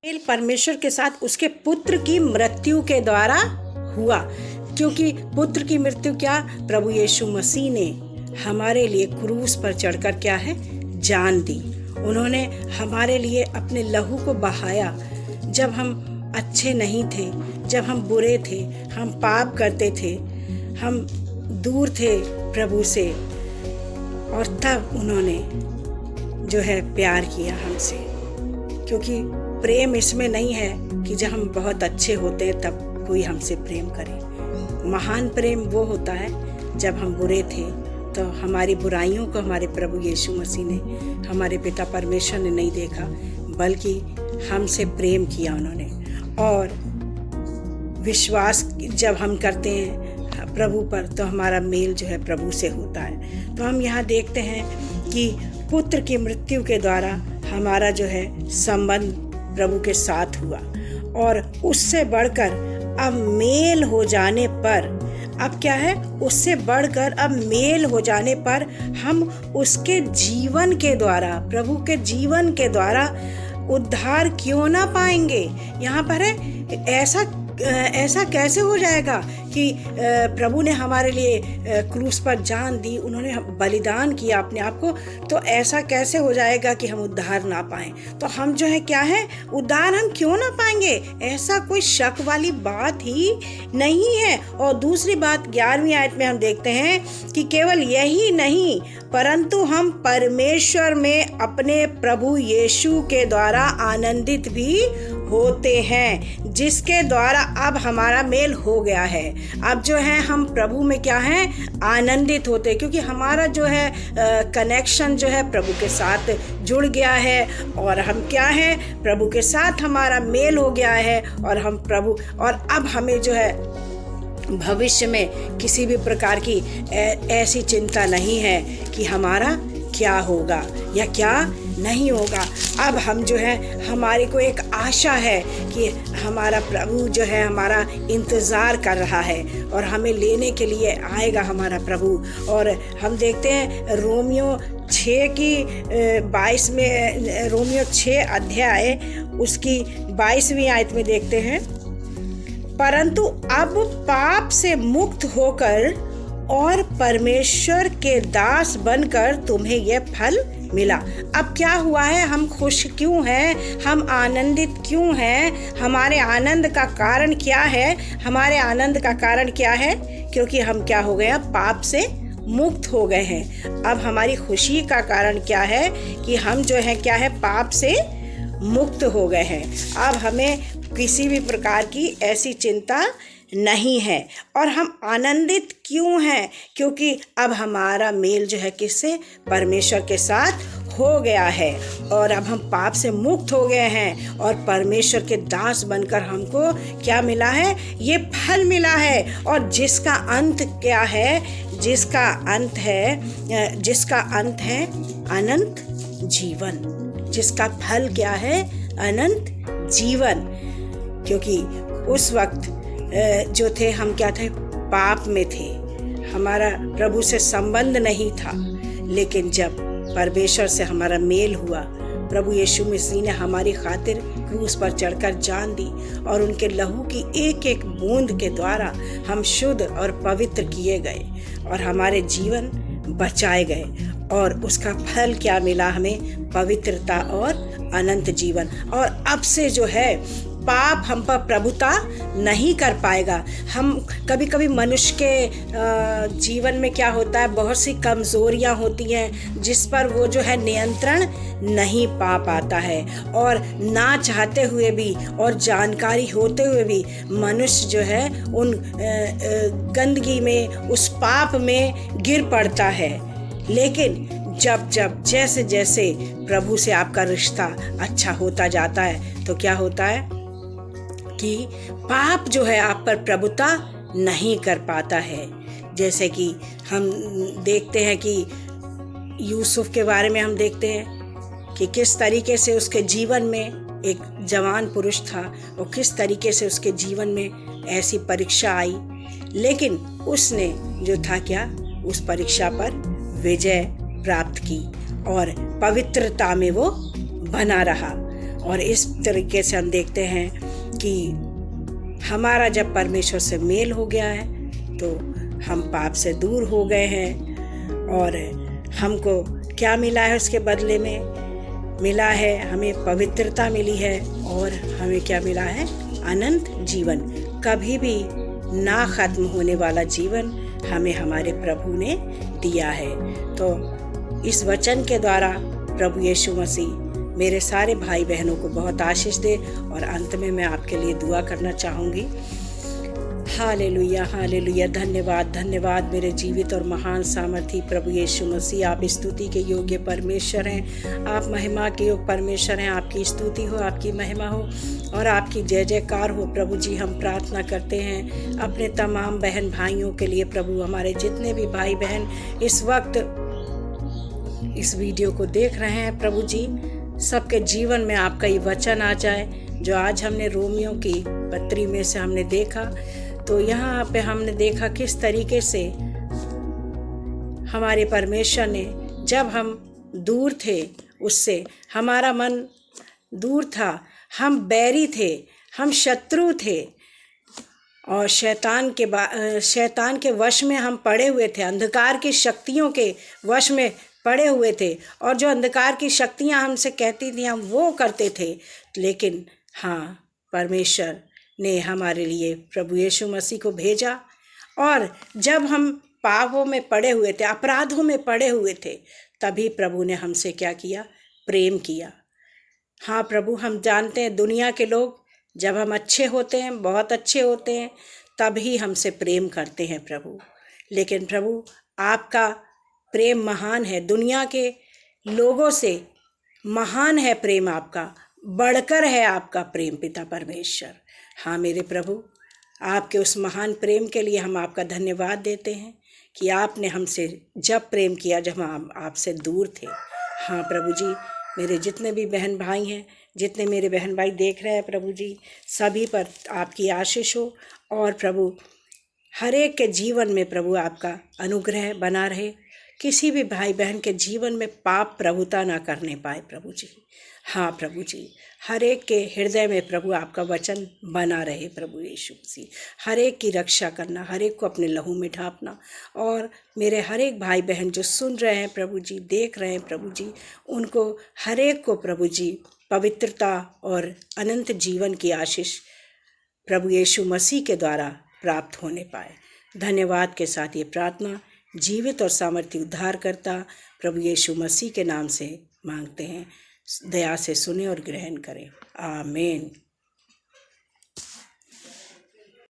Mail परमेश्वर के साथ उसके पुत्र की मृत्यु के द्वारा हुआ, क्योंकि पुत्र की मृत्यु क्या, प्रभु यीशु मसीह ने हमारे लिए क्रूस पर चढ़कर क्या है, जान दी। उन्होंने हमारे लिए अपने लहू को बहाया। जब हम अच्छे नहीं थे, जब हम बुरे थे, हम पाप करते थे, हम दूर थे प्रभु से, और तब उन्होंने जो है प्यार किया हमसे। क्योंकि प्रेम इसमें नहीं है कि जब हम बहुत अच्छे होते हैं तब कोई हमसे प्रेम करे। महान प्रेम वो होता है जब हम बुरे थे तो हमारी बुराइयों को हमारे प्रभु यीशु मसीह ने, हमारे पिता परमेश्वर ने नहीं देखा, बल्कि हमसे प्रेम किया उन्होंने। और विश्वास जब हम करते हैं प्रभु पर तो हमारा मेल जो है प्रभु से होता है। तो हम यहाँ देखते हैं कि पुत्र की मृत्यु के द्वारा हमारा जो है संबंध प्रभु के साथ हुआ, और उससे बढ़कर अब मेल हो जाने पर, अब क्या है, उससे बढ़कर अब मेल हो जाने पर हम उसके जीवन के द्वारा, प्रभु के जीवन के द्वारा उद्धार क्यों ना पाएंगे। यहाँ पर है ऐसा कैसे हो जाएगा कि प्रभु ने हमारे लिए क्रूस पर जान दी, उन्होंने बलिदान किया अपने आप को, तो ऐसा कैसे हो जाएगा कि हम उद्धार ना पाएं। तो हम जो है क्या है, उद्धार हम क्यों ना पाएंगे, ऐसा कोई शक वाली बात ही नहीं है। और दूसरी बात 11वीं आयत में हम देखते हैं कि केवल यही नहीं, परंतु हम परमेश्वर में अपने प्रभु यीशु के द्वारा आनंदित भी होते हैं, जिसके द्वारा अब हमारा मेल हो गया है। अब जो है हम प्रभु में क्या है, आनंदित होते हैं, क्योंकि हमारा जो है कनेक्शन जो है प्रभु के साथ जुड़ गया है, और हम क्या है, प्रभु के साथ हमारा मेल हो गया है, और हम प्रभु, और अब हमें जो है भविष्य में किसी भी प्रकार की ऐसी चिंता नहीं है कि हमारा क्या होगा या क्या नहीं होगा। अब हम जो है, हमारे को एक आशा है कि हमारा प्रभु जो है हमारा इंतज़ार कर रहा है और हमें लेने के लिए आएगा हमारा प्रभु। और हम देखते हैं रोमियो 6 की 22 में, रोमियो 6 अध्याय उसकी 22वीं आयत में देखते हैं, परंतु अब पाप से मुक्त होकर और परमेश्वर के दास बनकर तुम्हें यह फल मिला। अब क्या हुआ है, हम खुश क्यों हैं, हम आनंदित क्यों हैं, हमारे आनंद का कारण क्या है, हमारे आनंद का कारण क्या है, क्योंकि हम क्या हो गए, पाप से मुक्त हो गए हैं। अब हमारी खुशी का कारण क्या है कि हम जो है क्या है, पाप से मुक्त हो गए हैं। अब हमें किसी भी प्रकार की ऐसी चिंता नहीं है। और हम आनंदित क्यों हैं, क्योंकि अब हमारा मेल जो है किससे, परमेश्वर के साथ हो गया है, और अब हम पाप से मुक्त हो गए हैं, और परमेश्वर के दास बनकर हमको क्या मिला है, ये फल मिला है। और जिसका अंत क्या है, जिसका अंत है अनंत जीवन, जिसका फल क्या है, अनंत जीवन। क्योंकि उस वक्त जो थे, हम क्या थे, पाप में थे, हमारा प्रभु से संबंध नहीं था। लेकिन जब परमेश्वर से हमारा मेल हुआ, प्रभु यीशु मसीह ने हमारी खातिर क्रूस पर चढ़कर जान दी, और उनके लहू की एक एक बूंद के द्वारा हम शुद्ध और पवित्र किए गए, और हमारे जीवन बचाए गए। और उसका फल क्या मिला हमें, पवित्रता और अनंत जीवन। और अब से जो है पाप हम पर प्रभुता नहीं कर पाएगा। हम कभी कभी मनुष्य के जीवन में क्या होता है, बहुत सी कमज़ोरियां होती हैं जिस पर वो जो है नियंत्रण नहीं पा पाता है, और ना चाहते हुए भी और जानकारी होते हुए भी मनुष्य जो है उन गंदगी में, उस पाप में गिर पड़ता है। लेकिन जब जैसे जैसे प्रभु से आपका रिश्ता अच्छा होता जाता है तो क्या होता है कि पाप जो है आप पर प्रभुता नहीं कर पाता है। जैसे कि हम देखते हैं कि यूसुफ के बारे में हम देखते हैं कि किस तरीके से उसके जीवन में, एक जवान पुरुष था, और किस तरीके से उसके जीवन में ऐसी परीक्षा आई, लेकिन उसने जो था क्या, उस परीक्षा पर विजय प्राप्त की और पवित्रता में वो बना रहा। और इस तरीके से हम देखते हैं कि हमारा जब परमेश्वर से मेल हो गया है तो हम पाप से दूर हो गए हैं। और हमको क्या मिला है उसके बदले में? मिला है हमें पवित्रता मिली है, और हमें क्या मिला है? अनंत जीवन, कभी भी ना खत्म होने वाला जीवन हमें हमारे प्रभु ने दिया है। तो इस वचन के द्वारा प्रभु यीशु मसीह मेरे सारे भाई बहनों को बहुत आशीष दे। और अंत में मैं आपके लिए दुआ करना चाहूँगी। Hallelujah, hallelujah. धन्यवाद, धन्यवाद मेरे जीवित और महान सामर्थी प्रभु यीशु मसीह। आप स्तुति के योग्य परमेश्वर हैं, आप महिमा के योग्य परमेश्वर हैं। आपकी स्तुति हो, आपकी महिमा हो और आपकी जय जयकार हो। प्रभु जी, हम प्रार्थना करते हैं अपने तमाम बहन भाइयों के लिए। प्रभु, हमारे जितने भी भाई बहन इस वक्त इस वीडियो को देख रहे हैं, प्रभु जी, सबके जीवन में आपका ये वचन आ जाए जो आज हमने रोमियो की पत्री में से हमने देखा। तो यहाँ पे हमने देखा किस तरीके से हमारे परमेश्वर ने, जब हम दूर थे उससे, हमारा मन दूर था, हम बैरी थे, हम शत्रु थे और शैतान के वश में हम पड़े हुए थे, अंधकार की शक्तियों के वश में पड़े हुए थे। और जो अंधकार की शक्तियाँ हमसे कहती थी हम वो करते थे। लेकिन हाँ, परमेश्वर ने हमारे लिए प्रभु यीशु मसीह को भेजा। और जब हम पापों में पड़े हुए थे, अपराधों में पड़े हुए थे, तभी प्रभु ने हमसे क्या किया? प्रेम किया। हाँ प्रभु, हम जानते हैं दुनिया के लोग जब हम अच्छे होते हैं, बहुत अच्छे होते हैं, तभी हमसे प्रेम करते हैं प्रभु। लेकिन प्रभु, आपका प्रेम महान है, दुनिया के लोगों से महान है प्रेम आपका, बढ़कर है आपका प्रेम पिता परमेश्वर। हाँ मेरे प्रभु, आपके उस महान प्रेम के लिए हम आपका धन्यवाद देते हैं कि आपने हमसे जब प्रेम किया जब हम आपसे दूर थे। हाँ प्रभु जी, मेरे जितने भी बहन भाई हैं, जितने मेरे बहन भाई देख रहे हैं प्रभु जी, सभी पर आपकी आशीष हो। और प्रभु, हर एक के जीवन में प्रभु आपका अनुग्रह बना रहे। किसी भी भाई बहन के जीवन में पाप प्रभुता ना करने पाए प्रभु जी। हाँ प्रभु जी, हर एक के हृदय में प्रभु आपका वचन बना रहे प्रभु यीशु मसीह। हर एक की रक्षा करना, हर एक को अपने लहू में ढांपना। और मेरे हर एक भाई बहन जो सुन रहे हैं प्रभु जी, देख रहे हैं प्रभु जी, उनको हर एक को प्रभु जी पवित्रता और अनंत जीवन की आशीष प्रभु यीशु मसीह के द्वारा प्राप्त होने पाए। धन्यवाद के साथ ये प्रार्थना जीवित और सामर्थ्य उद्धारकर्ता प्रभु यीशु मसीह के नाम से मांगते हैं। दया से सुने और ग्रहण करें। आमीन।